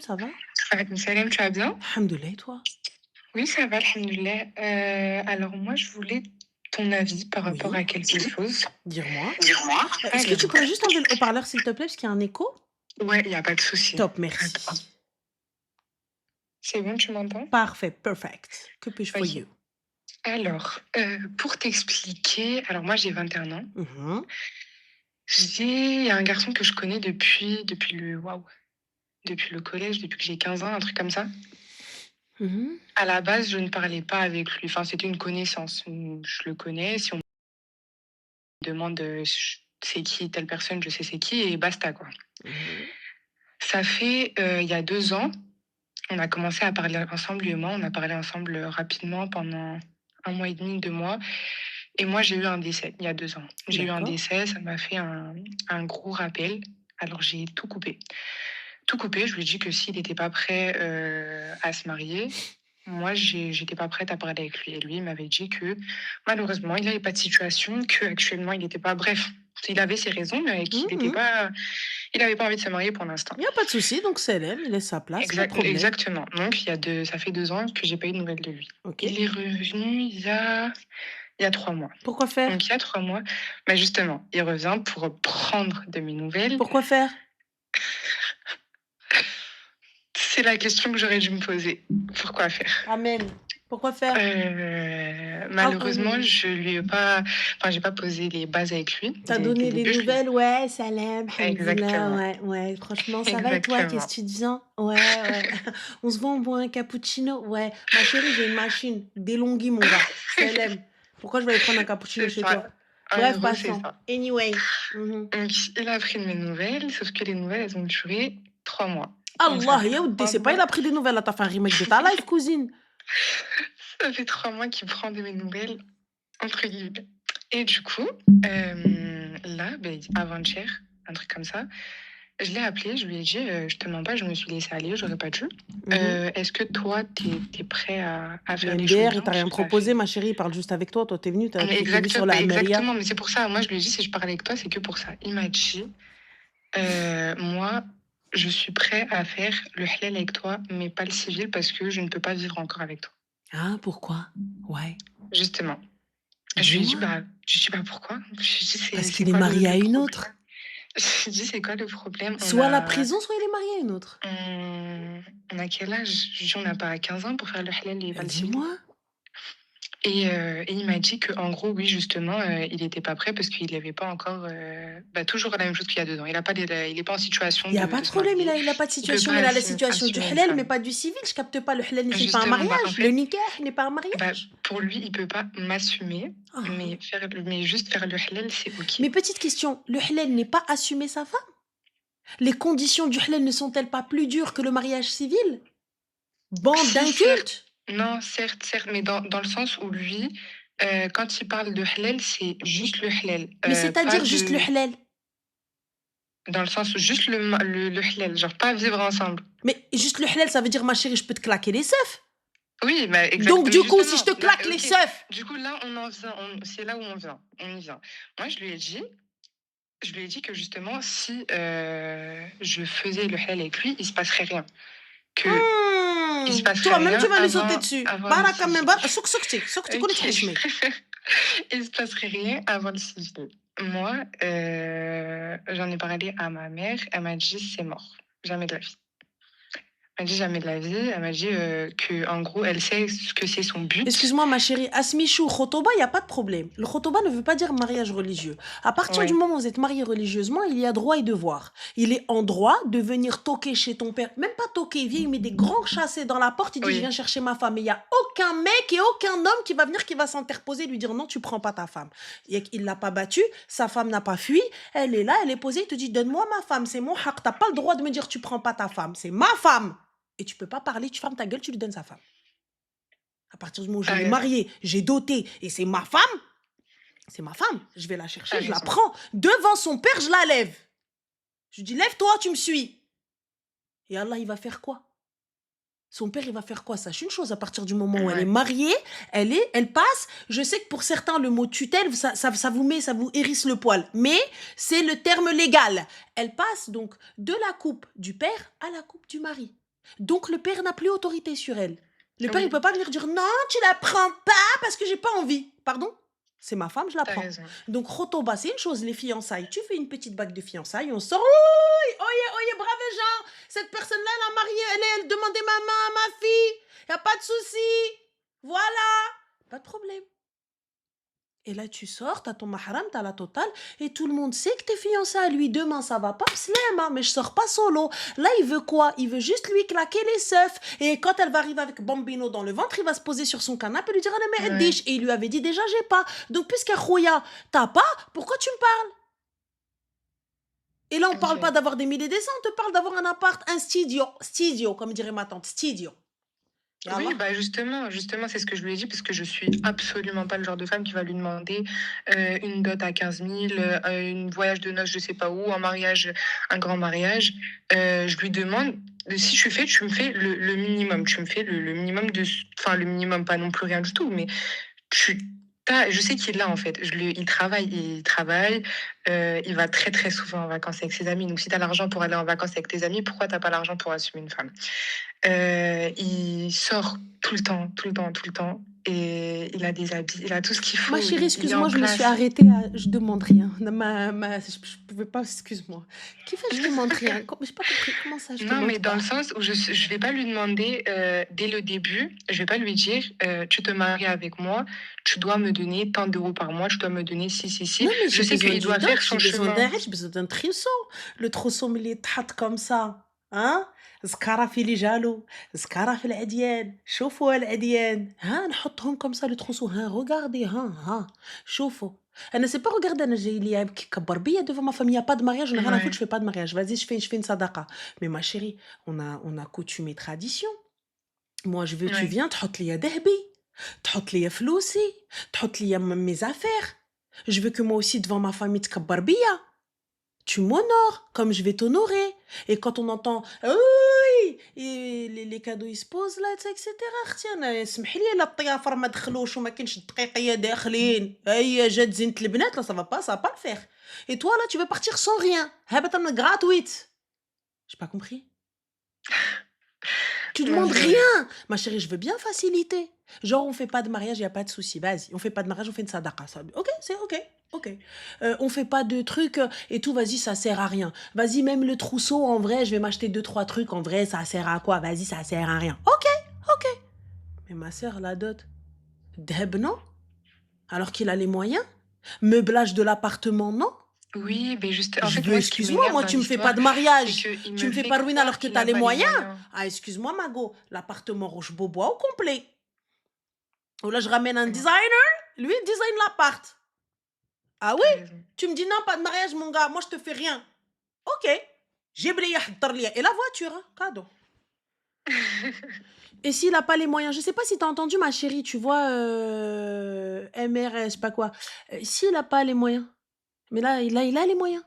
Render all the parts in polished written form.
Ça va? Alaykoum salam, tu vas bien? Alhamdoulilah et toi? Oui, ça va, alhamdoulilah. Alors moi, je voulais ton avis par rapport Oui, à quelque chose. dis-moi. Dis-moi. Est-ce que tu Alors, pourrais juste enlever le haut-parleur, s'il te plaît, parce qu'il y a un écho? ouais, il y a pas de souci. Top, Attends, merci. c'est bon, tu m'entends? Parfait, perfect. Que puis-je for OK. you? Alors, pour t'expliquer, alors moi, j'ai 21 ans. Mhm, Il y a un garçon que je connais depuis le collège, depuis que j'ai 15 ans, un truc comme ça. mhm. À la base, je ne parlais pas avec lui. Enfin, c'était une connaissance. Je le connais. Si on me demande, c'est qui telle personne, je sais c'est qui et basta, quoi. Mhm. Ça fait, il y a 2 ans, on a commencé à parler ensemble, lui et moi. On a parlé ensemble, rapidement pendant 1 mois et demi, 2 mois et moi, j'ai eu un décès il y a 2 ans. J'ai eu un D'accord. décès, ça m'a fait un gros rappel. Alors j'ai tout coupé. Tout coupé, je lui ai dit que s'il n'était pas prêt, à se marier, moi, j'étais pas prête à parler avec lui et lui, il m'avait dit que malheureusement, il n'avait pas de situation, qu'actuellement, il n'était pas bref, il avait ses raisons, mais qu'il n'était Mhm. pas il avait pas envie de se marier pour l'instant. Il n'y a pas de souci, donc c'est elle, il laisse sa place, pas de problème. Exactement. Donc ça fait 2 ans que j'ai pas eu de nouvelles de lui. Ok. Il est revenu il y a 3 mois. Pourquoi faire? Donc il y a 3 mois, bah, justement, il revient pour prendre de mes nouvelles. Pourquoi faire? C'est la question que j'aurais dû me poser. Pourquoi faire? Amen. Pourquoi faire? Ah, Malheureusement, je lui ai pas enfin, j'ai pas posé les bases avec lui t'as dès le donné les début, je lui nouvelles? Ouais, salam, hamdillah, exactement, ouais, ouais. Franchement, ça va et toi? Qu'est-ce exactement. que tu deviens? Ouais, ouais. On se voit, on boit un cappuccino? Ouais. Ma chérie, j'ai une machine. Delonghi, mon gars. Salam. Pourquoi je vais aller prendre un cappuccino C'est chez ça. toi? En Bref, gros, c'est passons. ça. Anyway. Mhm. Donc il a pris de mes nouvelles, sauf que les nouvelles, elles ont duré 3 mois. Donc ça Allah, fait ya oudé, 3 c'est pas il mois a pris des nouvelles, là, t'as fait un remake de ta life, cousine. ça fait 3 mois qu'il prend de mes nouvelles, entre guillemets et du coup, là, beh, avant-hier, un truc comme ça, je l'ai appelé, je lui ai dit, «Je te mens pas, je me suis laissée aller, j'aurais pas dû. Mhm. Est-ce que toi, t'es prêt à Le faire les choses MDR, il bien?» t'a Parce rien que ça proposé, fait ma chérie, il parle juste avec toi. Toi, t'es venu, t'as mais pris tes billes sur la beh, Ameria. exactement, mais c'est pour ça, moi, je lui ai dit: «Si je parle avec toi, c'est que pour ça». Il m'a dit: Moi, je suis prêt à faire le halal avec toi, mais pas le civil parce que je ne peux pas vivre encore avec toi». Ah, pourquoi? Ouais. Justement. Je lui ai dit: Dis-moi. pourquoi?» Je lui ai dit: Parce C'est qu'il est quoi marié le à une problème?» autre. Je lui ai dit: «C'est quoi le problème? Soit la prison, soit il est marié à une autre. On a quel âge?» Je lui ai dit: «On n'a pas 15 ans pour faire le halal et pas le civil». Dis-moi. Et il m'a dit qu'en gros, oui, justement, il était pas prêt parce qu'il avait pas encore, toujours la même chose qu'il y a 2 ans. Il est pas en situation Il y a pas de de se problème, marier. il a pas de Il peut situation, pas mais il a la situation du assumer une halal, mais femme. pas du civil. Je capte pas. Le halal n'est pas un Justement, bah, en mariage. Le fait, nikah n'est pas un bah, mariage. pour lui, il peut pas m'assumer, Ah. mais juste faire le halal, c'est OK. Mais petite question, le halal n'est pas assumer sa femme? Les conditions du halal ne sont-elles pas plus dures que le mariage civil? Bande Si, certes, d'incultes! non, certes, mais dans le sens où lui, quand il parle de halal, c'est juste le halal, Mais pas c'est-à-dire juste le de halal. dans le sens où juste le halal, genre pas vivre ensemble. Mais juste le halal, ça veut dire ma chérie, je peux te claquer les seufs. Oui, bah, Donc mais du coup, si je justement, te là, claque les OK, seufs, du coup, là, on en vient, c'est là où on y vient. Moi, je lui ai dit que justement, si, je faisais le halal avec lui, il se passerait rien. Que il se passerait toi-même tu rien vas lui sauter dessus. avant le Baraka min civil. bar souk soukti, soukti كون OK. تحشمي. Il se passerait rien avant le civil. Moi, j'en ai parlé à ma mère, elle m'a dit: «C'est mort, jamais de la vie». Elle m'a dit: «Jamais de la vie». Elle m'a dit, qu'en gros, elle sait ce que c'est son but. Excuse-moi ma chérie, Asmichou, khotoba, il y a pas de problème. Le khotoba ne veut pas dire mariage religieux. À partir du Ouais, moment où vous êtes marié religieusement, il y a droit et devoir. Il est en droit de venir toquer chez ton père, même pas toquer, il vient, il met des grands chassés dans la porte, il dit: «Je oui, viens chercher ma femme». Et il y a aucun mec et aucun homme qui va venir, qui va s'interposer et lui dire: «Non, tu prends pas ta femme». Il l'a pas battu, sa femme n'a pas fui, elle est là, elle est posée, il te dit: «Donne-moi ma femme, c'est mon haq, t'as pas le droit de me dire: tu prends pas ta femme, c'est ma femme». Et tu peux pas parler, tu fermes ta gueule, tu lui donnes sa femme. À partir du moment où tu je l'ai raison, mariée, j'ai doté et c'est ma femme, c'est ma femme. Je vais la tu chercher, je la raison. prends. Devant son père, je la lève. Je lui dis: «Lève-toi, tu me suis». Et Allah, il va faire quoi? Son père, il va faire quoi? Sache une chose, à partir du moment où elle est Ouais, mariée, elle passe. Je sais que pour certains, le mot tutelle, ça vous hérisse le poil. Mais c'est le terme légal. Elle passe donc de la coupe du père à la coupe du mari. Donc le père n'a plus autorité sur elle. Le père, il Oui, peut pas venir dire non, tu la prends pas parce que j'ai pas envie. Pardon? C'est ma femme, je la t'as prends. raison. Donc khotoba, c'est une chose, les fiançailles. Tu fais une petite bague de fiançailles, on sort. Oui, oye, oye, brave Jean. Cette personne-là, elle a marié, elle demandait ma main à ma fille. Y a pas de souci. Voilà. Pas de problème. Et là, tu sors, t'as ton mahram, t'as la totale, et tout le monde sait que t'es fiancé à lui. Demain, ça va pas, slema, mais je sors pas solo. Là, il veut quoi? Il veut juste lui claquer les seufs. Et quand elle va arriver avec Bambino dans le ventre, il va se poser sur son canapé et lui dire, allez, mais Ouais, Eddish. Et il lui avait dit, déjà, j'ai pas. Donc, puisqu'à Khouya, t'as pas, pourquoi tu me parles? Et là, on parle pas ok. d'avoir des milliers et des cents, on te parle d'avoir un appart, un studio, comme dirait ma tante, studio. Et Oui, Allah. bah justement, c'est ce que je lui ai dit, parce que je suis absolument pas le genre de femme qui va lui demander une dot à 15 000, un voyage de noces, je sais pas où, un mariage, un grand mariage. Je lui demande, si je fais, tu me fais le minimum, tu me fais le minimum de, enfin le minimum, pas non plus rien du tout, mais tu je sais qu'il l'a en fait. Il travaille, il va très très souvent en vacances avec ses amis. Donc si tu as l'argent pour aller en vacances avec tes amis, pourquoi t'as pas l'argent pour assumer une femme? Il sort tout le temps, tout le temps, tout le temps. Et il a des habits, il a tout ce qu'il Ma faut, chérie, il est en excuse-moi, je me suis place. arrêtée à... Je demande rien. Je pouvais pas, excuse-moi. Qui fait je demande rien? J'ai pas compris. Comment ça, je Non, demande mais dans le pas? sens où je vais pas lui demander dès le début, je vais pas lui dire tu te maries avec moi, tu dois me donner tant d'euros par mois, tu dois me donner ci, ci, ci. Non, mais Je j'ai sais besoin qu'il du doit dot, faire j'ai son besoin chemin. d'un j'ai besoin d'un trousseau. Le trousseau, mais il est that comme ça. Hein? زكارة في لي جالو زكارة في العديان شوفوا العديان ها نحطهم comme ça le trousseau ها regardez ها شوفوا انا c'est pas regarder انا جاي لي كبر بيا devant ma famille y a pas de mariage j'en ai rien à foutre Ouais, je fais pas de mariage vas-y je fais une sadaqa mais ma chérie on a coutume et tradition moi je veux tu ouais. viens تحط لي ذهبي تحط لي فلوسي تحط لي mes affaires je veux que moi aussi devant ma famille تكبر بيا tu m'honores comme je vais t'honorer. Et quand on entend oui, et les cadeaux ils se posent là, etc. اختي انا اسمح لي لا الطيافر ما دخلوش وما كاينش الدقيقيه داخلين هيا جات زينة البنات لا ça va pas le faire. Et toi là tu veux partir sans rien. هبط من gratuite. J'ai pas compris. Tu Non, demandes c'est vrai. rien. Ma chérie, je veux bien faciliter. Genre, on fait pas de mariage, il y a pas de souci. Vas-y, on fait pas de mariage, on fait une sadaqa. Ok, c'est ok. Ok. On fait pas de trucs et tout, vas-y, ça sert à rien. Vas-y, même le trousseau, en vrai, je vais m'acheter deux, trois trucs. En vrai, ça sert à quoi? Vas-y, ça sert à rien. Ok, ok. Mais ma sœur, la dot, Deb, non? Alors qu'il a les moyens? Meublage de l'appartement, non? Oui, mais juste, en Je fait, veux, moi, ce qui excuse-moi, m'énerve moi, dans tu me fais pas l'histoire, de c'est mariage. qu'il Tu me me fais fait pas ruiner alors croire que qu'il t'as n'a les pas les moyens. moyens. Ah, excuse-moi, Mago, l'appartement Roche-Beaubois au complet. Ou là, je ramène un Non, designer, lui, il design l'appart. Ah oui? t'as raison. Tu me dis non, pas de mariage, mon gars, moi, je te fais rien. Ok. J'ai oublié حضر لي. Et la voiture, hein, cadeau. Et s'il n'a pas les moyens, je sais pas si t'as entendu, ma chérie, tu vois, MRS, je sais pas quoi. S'il n'a pas les moyens, mais là, il a les moyens.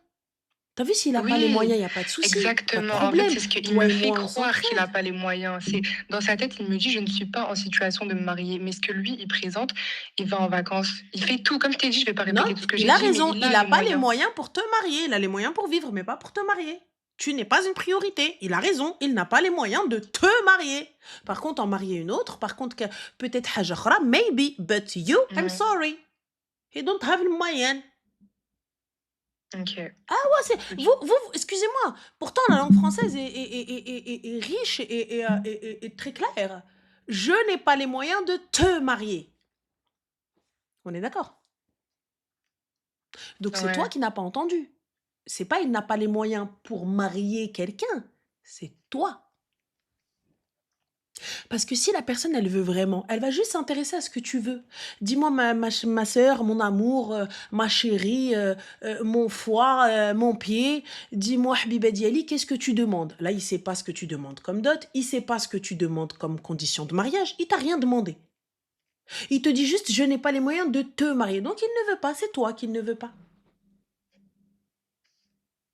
T'as vu, s'il n'a pas les Oui, moyens, il n'y a pas de souci, pas de exactement. En fait, problème. c'est ce qu'il Toi me et fait moi, on croire qu'il n'a s'entraide. pas les moyens. C'est dans sa tête, il me dit, je ne suis pas en situation de me marier. Mais ce que lui, il présente, il va en vacances, il fait tout. Comme je t'ai dit, je vais pas Non, répéter tout ce que il j'ai a dit, mais raison. il Il a n'a les pas les moyens. moyens pour te marier. Il a les moyens pour vivre, mais pas pour te marier. Tu n'es pas une priorité. Il a raison. Il n'a pas les moyens de te marier. Par contre, en marier une autre, par contre, peut-être حاجة أخرى, maybe, but you, I'm Ouais, sorry. He don't have the moyen. ok. Ah ouais, excusez-moi. Pourtant, la langue française est riche et très claire. Je n'ai pas les moyens de te marier. On est d'accord. Donc c'est toi Ouais. qui n'as pas entendu. C'est pas il n'a pas les moyens pour marier quelqu'un, c'est toi. Parce que si la personne, elle veut vraiment, elle va juste s'intéresser à ce que tu veux. Dis-moi, ma sœur, mon amour, ma chérie, mon foie, mon pied. Dis-moi, Habiba Diali, qu'est-ce que tu demandes? Là, il sait pas ce que tu demandes comme dot, il sait pas ce que tu demandes comme condition de mariage, il t'a rien demandé. Il te dit juste, je n'ai pas les moyens de te marier. Donc, il ne veut pas, c'est toi qui ne veux pas.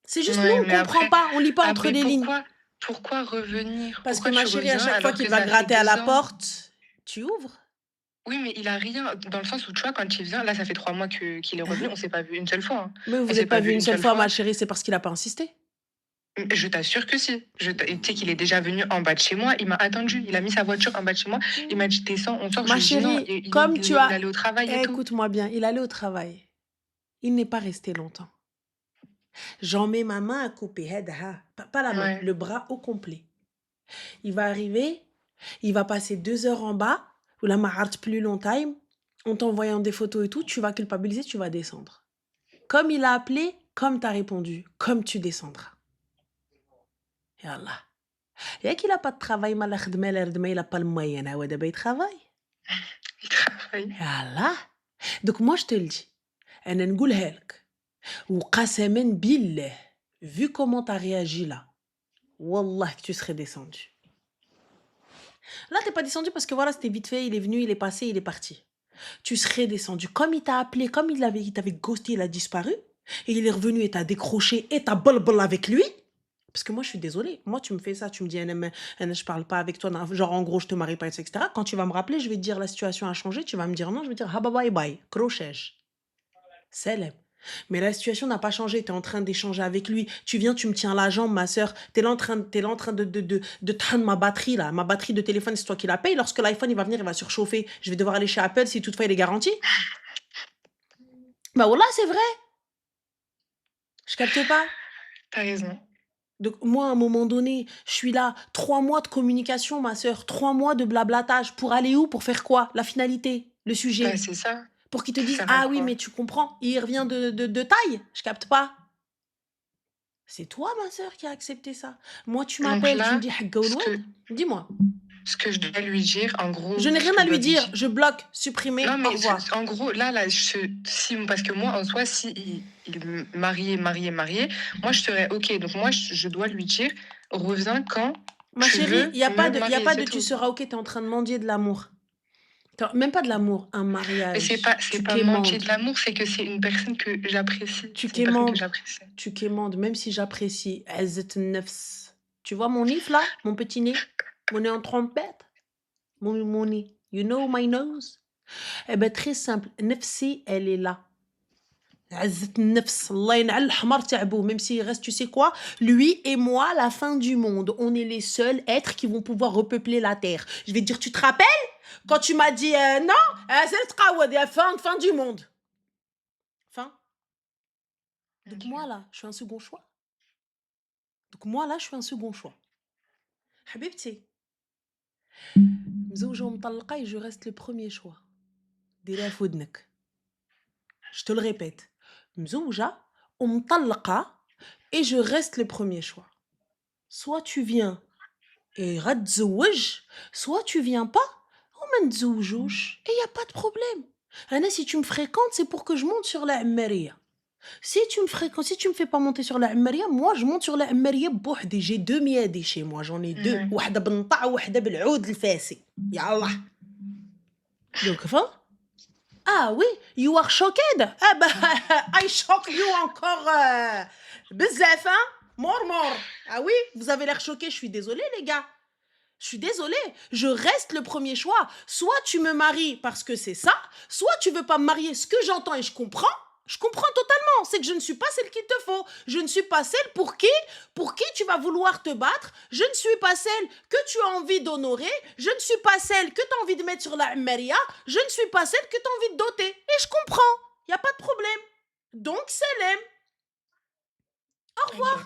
C'est juste nous, Ouais, on mais comprend après, pas, on lit pas entre mais les lignes. pourquoi revenir? Parce que Pourquoi ma tu chérie, à reviens chaque fois alors qu'il que va ça fait gratter à deux la ans? porte, tu ouvres. Oui, mais il a rien, dans le sens où, tu vois, quand il vient, là, ça fait 3 mois qu'il est revenu, on s'est pas vu une seule fois, hein. Mais vous On n'avez s'est pas pas vu vu une une seule seule fois, ma fois. chérie, c'est parce qu'il n'a pas insisté. Je t'assure que si. Tu sais qu'il est déjà venu en bas de chez moi, il m'a attendu, il a mis sa voiture en bas de chez moi, il m'a dit: «Descends, on sort». Je Ma lui ai dit: «Non», chérie, et comme tu il as... allait au travail et tout. Écoute-moi bien, il allait au travail. Il n'est pas resté longtemps. J'en mets ma main à couper, pas la main, Ouais. le bras au complet. Il va arriver, il va passer 2 heures en bas, ou la mahart plus long time, en t'envoyant des photos et tout, tu vas culpabiliser, tu vas descendre. Comme il a appelé, comme tu as répondu, comme tu descendras. Et Allah. Et qu'il n'a pas de travail, il n'a pas le moyen, il travaille. Il travaille. Et Allah. Donc moi je te le dis, أنا نقولها لك وقسما بالله, vu comment tu as réagi là, wallah que tu serais descendu. Là, t'es pas descendu parce que voilà, c'était vite fait, il est venu, il est passé, il est parti. Tu serais descendu. Comme il t'a appelé, comme il t'avait ghosté, il a disparu, et il est revenu et t'a décroché et t'a bol avec lui. Parce que moi, je suis désolée. Moi, tu me fais ça, tu me dis, je parle pas avec toi, genre en gros, je te marie pas, etc. Quand tu vas me rappeler, je vais te dire, la situation a changé, tu vas me dire non, je vais te dire, ah bah bye bye, crochet. Salam. Mais la situation n'a pas changé. Tu es en train d'échanger avec lui. Tu viens, tu me tiens la jambe, ma soeur. Tu es là en train de prendre ma batterie, là. Ma batterie de téléphone, c'est toi qui la paye. Lorsque l'iPhone, il va venir, il va surchauffer. Je vais devoir aller chez Apple si toutefois il est garanti. Bah voilà, c'est vrai. Je capte pas. T'as raison. Donc, moi, à un moment donné, je suis là. 3 mois de communication, ma soeur. 3 mois de blablatage. Pour aller où? Pour faire quoi? La finalité, le Bah, sujet. c'est ça. Pour qu'ils te Ça disent, sert à ah oui, quoi? mais tu comprends. Il revient de taille. Je capte pas. C'est toi, ma sœur, qui a accepté ça. Moi, tu Donc m'appelles, tu me là, dis Hagga ce que Oulouad. Dis-moi. ce que je dois lui dire, en Je gros, n'ai ce rien que à je dois lui lui dire. dire. Je bloque, supprimer, Non, au mais revoir. en gros, là, si, parce que moi, en soi, si il marié, moi, je serais OK. Donc, moi, je dois lui dire, reviens quand Ma tu chérie, veux il n'y a pas me de, y a marier, pas c'est de tu tout. seras ok, tu es en train de mendier de l'amour. Même pas de l'amour, un Mais mariage. c'est Tu pas mentir quémandes. de l'amour, c'est que c'est une personne que j'apprécie. Tu C'est une personne que quémandes. j'apprécie. Tu quémandes, même si j'apprécie. Azzet nefs. Tu vois mon nif là? Mon petit nez? Mon nez en trompette? Mon nez. You know my nose? Eh ben, très simple. Nefsi, elle est là. عزة النفس الله ينعل الحمار تعبوه, même s'il reste, tu sais quoi, lui et moi, la fin du monde, on est les seuls êtres qui vont pouvoir repeupler la terre. Je vais te dire, tu te rappelles quand tu m'as dit non, c'est le trawad, il y a fin du monde. Fin. Donc moi là, je suis un second choix. حبيبتي مزوجة ومطلقة et je reste le premier choix. ديريها في ودنك. Je te le répète. مزوجة ومطلقة et je reste le premier choix. Soit tu viens et غتزوج, soit tu viens pas, وما نتزوجوش, et y a pas de problème. Anna, si tu me fréquentes, c'est pour que je monte sur la Ammaria. Si tu me fréquentes, si tu me fais pas monter sur la Ammaria, moi je monte sur la Ammaria بوحدي. J'ai 2 miadi chez moi, j'en ai 2. Ouais. واحدة بالنطع وواحدة بالعود الفاسي. يا الله. Donc, enfin, ah oui, you are shocked. Ah bah, I shock you encore. Bzaf, hein? Mort. Ah oui, vous avez l'air choqué, je suis désolée, les gars. Je suis désolée, je reste le premier choix. Soit tu me maries parce que c'est ça, soit tu veux pas me marier. Ce que j'entends et je comprends totalement. C'est que je ne suis pas celle qu'il te faut. Je ne suis pas celle pour qui tu vas vouloir te battre. Je ne suis pas celle que tu as envie d'honorer. Je ne suis pas celle que tu as envie de mettre sur la Maria. Je ne suis pas celle que tu as envie de doter. Et je comprends. Il n'y a pas de problème. Donc, c'est l'aime. Au revoir. Ok.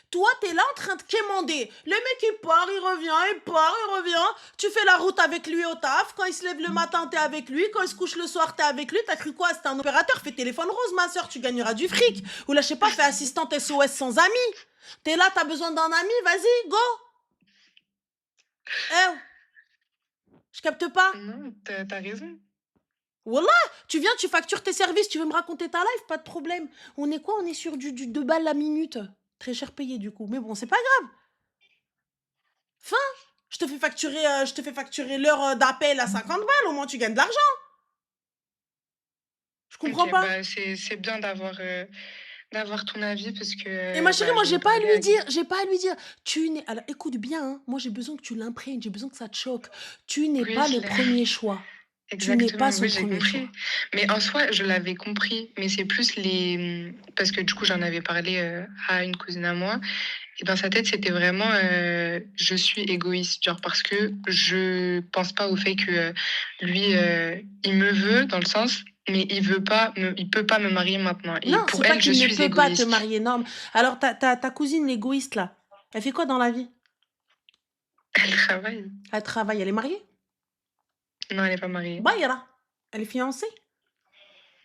Toi, t'es là en train de quémander. Le mec, il part, il revient. Tu fais la route avec lui au taf. Quand il se lève le matin, t'es avec lui. Quand il se couche le soir, t'es avec lui. T'as cru quoi? C'était un opérateur. Fais téléphone rose, ma soeur, tu gagneras du fric. Ou là, je sais pas, fais assistante SOS sans amis. T'es là, t'as besoin d'un ami, vas-y, go. Je capte pas. Non, t'as raison. Wallah, tu viens, tu factures tes services, tu veux me raconter ta life, pas de problème. On est quoi? On est sur du 2 balles la minute. Très cher payé du coup. Mais bon, c'est pas grave. Je te fais facturer l'heure d'appel à 50 balles, au moins tu gagnes de l'argent. Je comprends Ok, pas. bah c'est bien d'avoir ton avis parce Et ma que chérie, moi, je me posais la question. j'ai pas à lui dire. Alors, écoute bien, hein, moi, j'ai besoin que tu l'imprègnes, j'ai besoin que ça te choque. Tu n'es Oui, pas le premier choix. Tu n'es pas Exactement, son oui, j'ai premier compris. choix. Mais en soi, je l'avais compris, mais c'est plus parce que du coup, j'en avais parlé, à une cousine à moi et dans sa tête, c'était vraiment, je suis égoïste, genre parce que je pense pas au fait que, lui, il me veut dans le sens, mais il peut pas me marier maintenant et Non, pour c'est pas elle, je qu'il ne suis peut pas te égoïste. marier, non. Alors, ta cousine l'égoïste, là, elle fait quoi dans la vie? Elle travaille. Elle travaille, elle est mariée? Non, elle est pas mariée. بايرة. Elle est fiancée?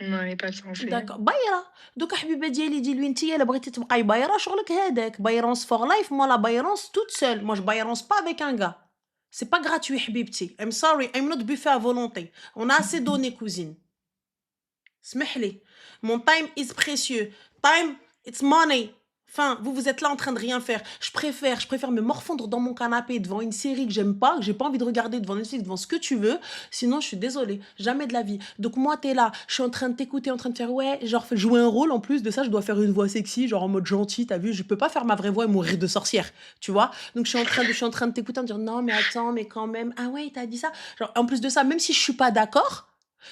Non, elle est pas fiancée. داكور بايرة. دوكا حبيبة ديالي دير نتيا إلا بغيتي تبقاي بايرة شغلك هذاك. بايرونس for life, moi la بايرونس toute seule. Moi je بايرونس pas avec un gars. C'est pas gratuit حبيبتي. I'm sorry, I'm not buffet à volonté. On a assez donné cousine. اسمح لي. Mon time is précieux. Time, it's money. Enfin, vous êtes là en train de rien faire. Je préfère me morfondre dans mon canapé devant une série que j'aime pas, que j'ai pas envie de regarder devant Netflix, devant ce que tu veux. Sinon, je suis désolée. Jamais de la vie. Donc, moi, t'es là. Je suis en train de t'écouter, en train de faire, ouais, genre, jouer un rôle. En plus de ça, je dois faire une voix sexy, genre en mode gentil, t'as vu. Je peux pas faire ma vraie voix et mourir de sorcière, tu vois. Donc, je suis en train de t'écouter, en me dire, non, mais attends, mais quand même. Ah ouais, t'as dit ça. Genre, en plus de ça, même si je suis pas d'accord,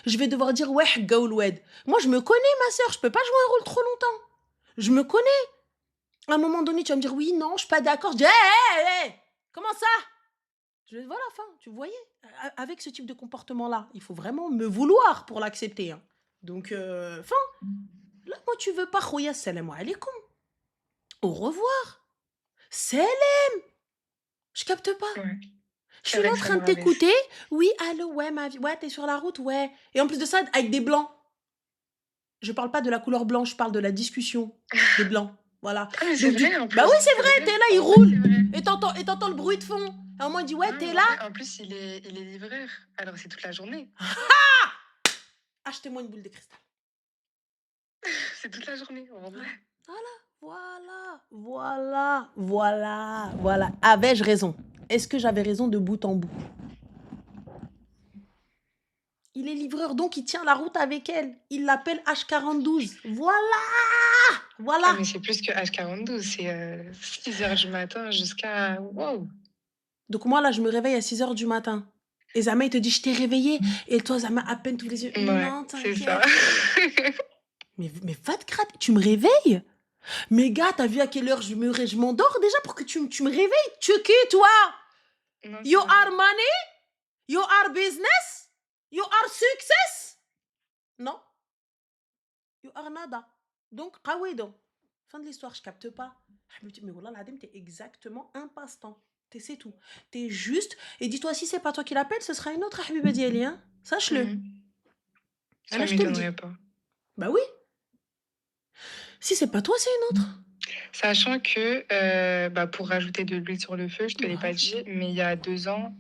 je vais devoir dire, ouais, Gaoulwed. Moi, je me connais, ma sœur. Je peux pas jouer un rôle trop longtemps. Je me connais. À un moment donné, tu vas me dire oui, non, je suis pas d'accord. Je dis, hé, hé, hé, comment ça? Voilà, fin, tu voyais, avec ce type de comportement-là, il faut vraiment me vouloir pour l'accepter, hein. Donc, fin, là, moi, tu veux pas, khoya, salam alaikum. Au revoir. Salam. Je capte pas. Ouais, Je c'est suis là vrai en que ça train me de rabaisse. t'écouter. Oui, allô, ouais, ma vie. Ouais, t'es sur la route, ouais. Et en plus de ça, avec des blancs. Je parle pas de la couleur blanche, je parle de la discussion des blancs. Voilà. Ah mais c'est Donc, vrai en bah oui, plus, c'est c'est vrai, t'es vrai. là, il En vrai, roule. c'est vrai. Et t'entends le bruit de fond. À un moment, il dit, ouais, Non, t'es mais là. en vrai, en plus, il est livreur. Alors c'est toute la journée. Achetez-moi une boule de cristal. C'est toute la journée, en vrai. Voilà. Avais-je raison? Est-ce que j'avais raison de bout en bout? Il est livreur, donc il tient la route avec elle. Il l'appelle H42. Ah, Voilà. mais c'est plus que H42, c'est 6 heures du matin jusqu'à... Wow! Donc moi, là, je me réveille à 6 heures du matin. Et Zama, il te dit, je t'ai réveillé. Et toi, Zama, à peine tous les yeux. Ouais, Non, c'est ça. t'inquiète. Mais va te gratter. Tu me réveilles? Mais gars, t'as vu à quelle heure je m'endors déjà pour que tu me réveilles? Tu es qui, toi? Non, You c'est vrai. are money? You are business? You are success? Non? You are nada. Donc, qawido. Fin de l'histoire, je capte pas. Mais voilà, l'adem, t'es exactement un passe-temps. C'est tout. T'es juste. Et dis-toi, si c'est pas toi qui l'appelle, ce sera une autre Habiba Diali, hein. Sache-le. Ça Là, je te le dis. m'étonnerait pas. Bah oui. Si c'est pas toi, c'est une autre. Sachant que, bah, pour rajouter de l'huile sur le feu, je te l'ai pas dit, mais il y a 2 ans,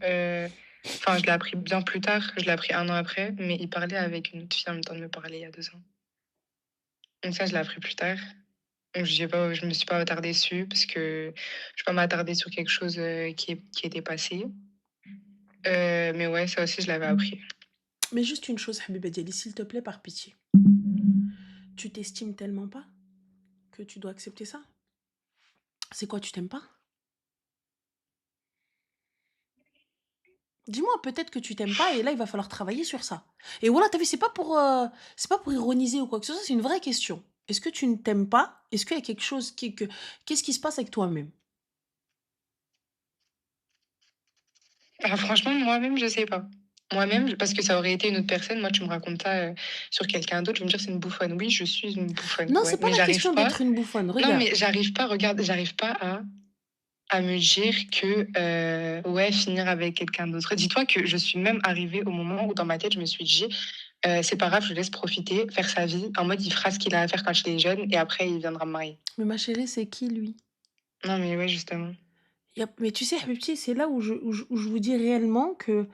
enfin, je l'ai appris bien plus tard, je l'ai appris 1 an après, mais il parlait avec une autre fille en même temps de me parler il y a 2 ans. Donc ça, je l'ai appris plus tard. Donc je me suis pas attardée dessus parce que je vais pas m'attarder sur quelque chose, qui était passé. Mais ouais, ça aussi, je l'avais appris. Mais juste une chose, Habiba Diali, s'il te plaît, par pitié. Tu t'estimes tellement pas que tu dois accepter ça? C'est quoi, tu t'aimes pas? Dis-moi, peut-être que tu t'aimes pas et là, il va falloir travailler sur ça. Et voilà, t'as vu, c'est pas pour ironiser ou quoi que ce soit, c'est une vraie question. Est-ce que tu ne t'aimes pas? Est-ce qu'il y a quelque chose qu'est-ce qui se passe avec toi-même? Ah franchement, moi-même, je sais pas. Moi-même, parce que ça aurait été une autre personne, moi, tu me racontes ça, sur quelqu'un d'autre, je vais me dire: «C'est une bouffonne». Oui, je suis une bouffonne, Non, ouais, c'est pas mais la j'arrive question pas d'être une bouffonne. non, Regarde. mais j'arrive pas, regarde, j'arrive pas à me dire que, ouais, finir avec quelqu'un d'autre. Dis-toi que je suis même arrivée au moment où dans ma tête, je me suis dit: «C'est pas grave, je le laisse profiter, faire sa vie, en mode il fera ce qu'il a à faire quand il est jeune et après il viendra me marier». Mais ma chérie, c'est qui lui? Non, mais ouais, justement. Mais tu sais, Habibti, c'est là où je vous dis réellement que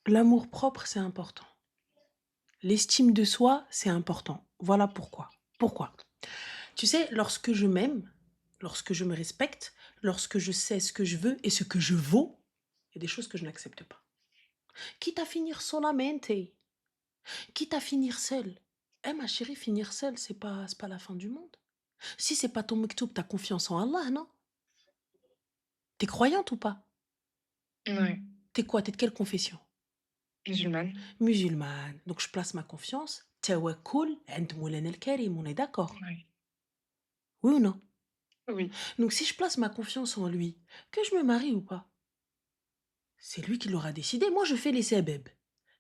l'amour propre, c'est important. L'estime de soi, c'est important. Voilà pourquoi. Pourquoi? Tu sais, lorsque je m'aime, lorsque je me respecte, lorsque je sais ce que je veux et ce que je vaux, il y a des choses que je n'accepte pas. Quitte à finir solamente, quitte à finir seule. Eh ma chérie, finir seule, c'est pas la fin du monde. Si c'est pas ton mektoub, t'as confiance en Allah, non? T'es croyante ou pas? Ouais. T'es quoi? T'es de quelle confession? Musulmane. Musulmane. Donc, je place ma confiance. Tawakkul عند مولانا الكريم, on est d'accord? Ouais. Oui ou non? Oui. Donc, si je place ma confiance en lui, que je me marie ou pas, c'est lui qui l'aura décidé. Moi, je fais les sabab.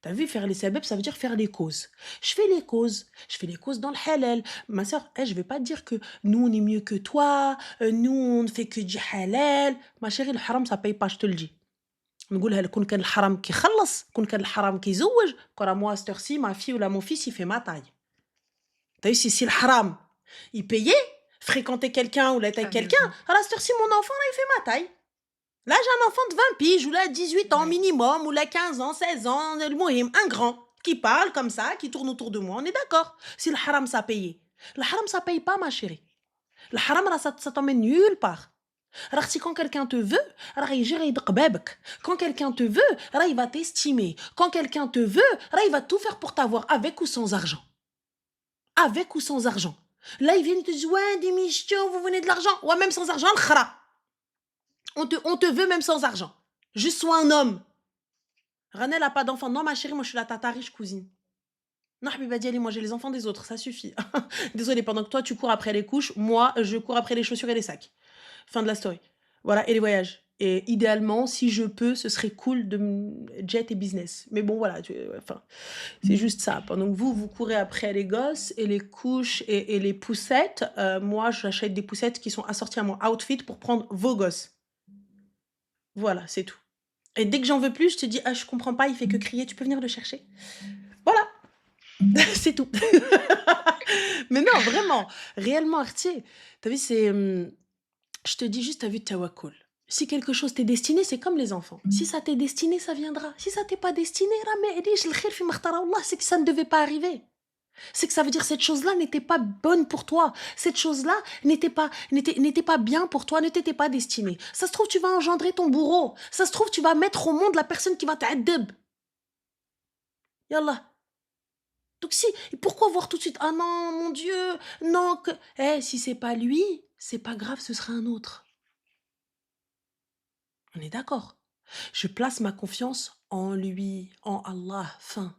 T'as vu, faire les sabab, ça veut dire faire les causes. Je fais les causes. Je fais les causes dans le halal. Ma soeur, je vais pas te dire que nous, on est mieux que toi. Nous, on ne fait que du halal. Ma chérie, le haram, ça paye pas, je te le dis. نقولها لك كون كان الحرام كيخلص كون كان الحرام كيزوج كرا moi à cette heure-ci ma fille ou là mon fils il fait ma taille. T'as vu si le haram il payait fréquenter quelqu'un ou l'être avec À quelqu'un maison. à cette heure-ci mon enfant là il fait ma taille. Là j'ai un enfant de 20 piges ou là 18 ans Ouais. minimum ou là 15 ans 16 ans le mohim un grand qui parle comme ça qui tourne autour de moi on est d'accord si le haram ça payait. Le haram ça paye pas ma chérie. Le haram là, ça t'emmène nulle part. Alors si quand quelqu'un te veut, alors il gère يدق بابك. Quand quelqu'un te veut, alors il va t'estimer. Quand quelqu'un te veut, alors il va tout faire pour t'avoir avec ou sans argent. Avec ou sans argent. Là, ils viennent te dire, ouais, des michtos, vous venez de l'argent. Ouais, même sans argent, le khara. On te veut même sans argent. Juste sois un homme. Ranel n'a pas d'enfant. Non, ma chérie, moi je suis la tata riche cousine. Non, Habiba Diali, moi j'ai les enfants des autres, ça suffit. Désolée, pendant que toi tu cours après les couches, moi je cours après les chaussures et les sacs. Fin de la story. Voilà, et les voyages. Et idéalement, si je peux, ce serait cool de jet et business. Mais bon, voilà, enfin, c'est juste ça. Pendant que vous courez après les gosses et les couches et les poussettes, moi, j'achète des poussettes qui sont assorties à mon outfit pour prendre vos gosses. Voilà, c'est tout. Et dès que j'en veux plus, je te dis, ah, je comprends pas, il fait que crier, tu peux venir le chercher. Voilà, c'est tout. Mais non, vraiment, réellement, Artier, t'as vu, c'est... je te dis juste, t'as vu, tawakkul. Si quelque chose t'est destiné, c'est comme les enfants. Si ça t'est destiné, ça viendra. Si ça t'est pas destiné, c'est que ça ne devait pas arriver. C'est que ça veut dire que cette chose-là n'était pas bonne pour toi. Cette chose-là n'était pas bien pour toi, ne t'était pas destinée. Ça se trouve, tu vas engendrer ton bourreau. Ça se trouve, tu vas mettre au monde la personne qui va t'addeb. Yallah. Donc si, pourquoi voir tout de suite, ah non, mon Dieu, non, que... si c'est pas lui, c'est pas grave, ce sera un autre. On est d'accord. Je place ma confiance en lui, en Allah, fin.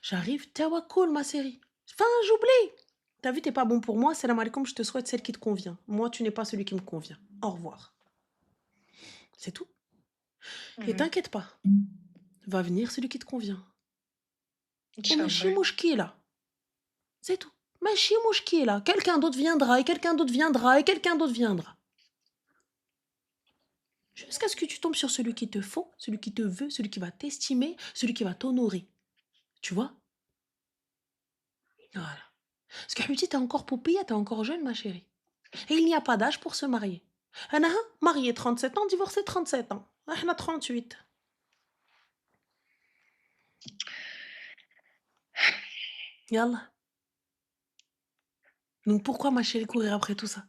J'arrive, tawakkul, ma série. Fin, j'oublie. T'as vu, t'es pas bon pour moi, salam alaikum, je te souhaite celle qui te convient. Moi, tu n'es pas celui qui me convient. Au revoir. C'est tout. Et t'inquiète pas, va venir celui qui te convient. Machi Inch'Allah. mouchkila. C'est tout. Machi mouchkila. Quelqu'un d'autre viendra, et quelqu'un d'autre viendra, et quelqu'un d'autre viendra. Jusqu'à ce que tu tombes sur celui qui te faut, celui qui te veut, celui qui va t'estimer, celui qui va t'honorer. Tu vois? Voilà. Parce que Habibti, t'es encore poupée, t'es encore jeune, ma chérie. Et il n'y a pas d'âge pour se marier. Anna, mariée 37 ans, divorcée 37 ans. Ahna 38. Yallah. Donc pourquoi, ma chérie, courir après tout ça?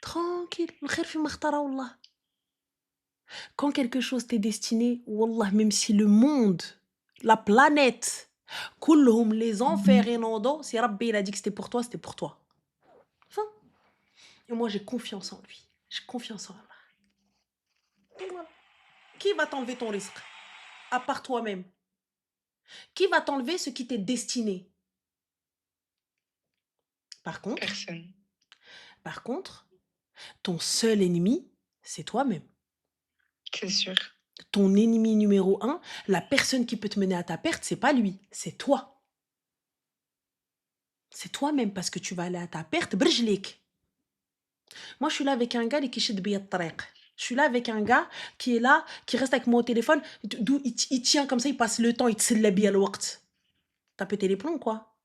Tranquille. Le khair fi ma khtara, wallah. Quand quelque chose t'est destiné, wallah, même si le monde, la planète, كلهم les enfers et non, si Rabbi il a dit que c'était pour toi, c'était pour toi. Enfin. Et moi, j'ai confiance en lui. J'ai confiance en Allah. Et voilà. Qui va t'enlever ton risque? À part toi-même. Qui va t'enlever ce qui t'est destiné? Par Personne. contre, ton seul ennemi, c'est toi-même. C'est sûr. Ton ennemi numéro 1, la personne qui peut te mener à ta perte, c'est pas lui, c'est toi. C'est toi-même parce que tu vas aller à ta perte, brjlik. Moi, je suis là avec un gars qui chide bien tariq. Je suis là avec un gars qui est là, qui reste avec moi au téléphone, d'où il tient comme ça, il passe le temps, il te silla bien le waqt. T'as pété les plombs, quoi.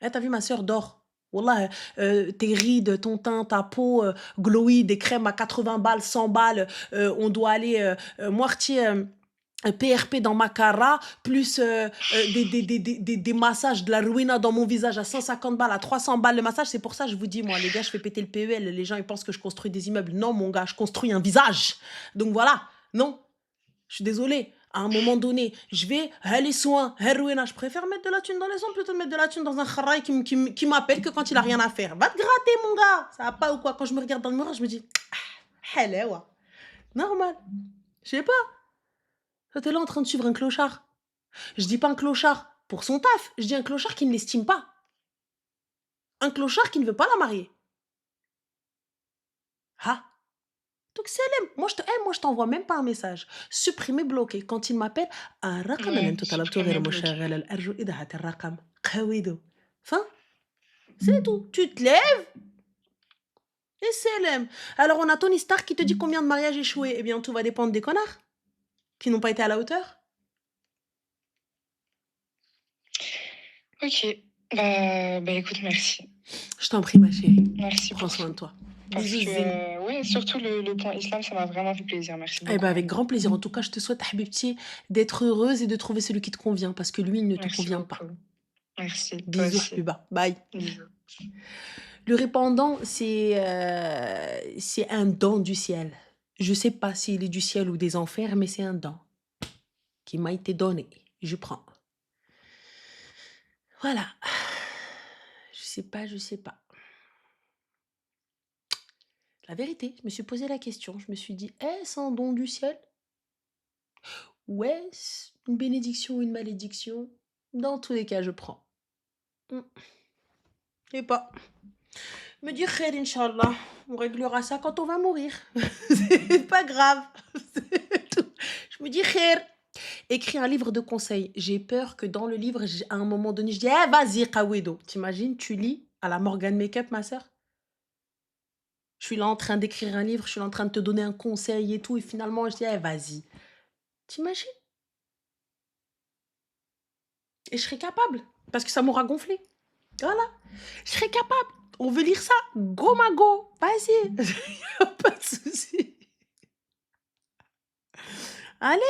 T'as vu, ma soeur dort. Wallah, tes rides, ton teint, ta peau, glowy, des crèmes à 80 balles, 100 balles. On doit aller moitié PRP dans ma cara, plus des massages de la ruina dans mon visage à 150 balles, à 300 balles le massage. C'est pour ça que je vous dis, moi, les gars, je fais péter le PEL. Les gens, ils pensent que je construis des immeubles. Non, mon gars, je construis un visage. Donc voilà, non, je suis désolée. À un moment donné, je vais, les soins, heroïna, je préfère mettre de la thune dans les ongles plutôt que de mettre de la thune dans un kharaï qui m'appelle que quand il a rien à faire. Va te gratter, mon gars. Ça va pas ou quoi? Quand je me regarde dans le miroir, je me dis, halawa. Normal. Je sais pas. Toi, t'es là en train de suivre un clochard. Je dis pas un clochard pour son taf, je dis un clochard qui ne l'estime pas. Un clochard qui ne veut pas la marier. Ah. Donc c'est l'aime. Moi, je t'envoie même pas un message. Supprimer, bloquer. Quand il m'appelle, الرقم اللي Ouais, انتوا طلبتوه غير supprimer, bloquer. مشغل الأرجو إذاعة الرقم قويدو. Fin, c'est tout. Tu te lèves et c'est l'aime. Alors on a Tony Stark qui te dit combien de mariages échoués. Eh bien, tout va dépendre des connards qui n'ont pas été à la hauteur. Ok. Bah écoute, merci. Je t'en prie, ma chérie. Merci Prends pour soin tout. de toi. Parce Bisous, Zing. que, ouais, surtout le point islam, ça m'a vraiment fait plaisir. Merci Eh beaucoup. ben, avec grand plaisir. En tout cas, je te souhaite, Habibti, d'être heureuse et de trouver celui qui te convient parce que lui, il ne te Merci convient pas. beaucoup. Merci. Toi Bisous, aussi. Habiba. Bye. Bisous. Le répandant, c'est un don du ciel. Je sais pas s'il est du ciel ou des enfers, mais c'est un don qui m'a été donné. Je prends. Voilà. Je sais pas, je sais pas. La vérité, je me suis posé la question. Je me suis dit, est-ce un don du ciel? Ou est-ce une bénédiction ou une malédiction? Dans tous les cas, je prends. Je sais pas. Me dire khair, Inch'Allah. On réglera ça quand on va mourir. C'est pas grave. C'est tout. Je me dis khair. Écris un livre de conseils. J'ai peur que dans le livre, à un moment donné, je dis eh, vas-y, Kawedo. T'imagines, tu lis à la Morgan Makeup, ma sœur? Je suis là en train d'écrire un livre, je suis là en train de te donner un conseil et tout, et finalement, je dis eh, vas-y. T'imagines? Et je serai capable, parce que ça m'aura gonflé. Voilà. Je serai capable. On veut lire ça? Go, ma go. Vas-y. Pas de souci. Allez.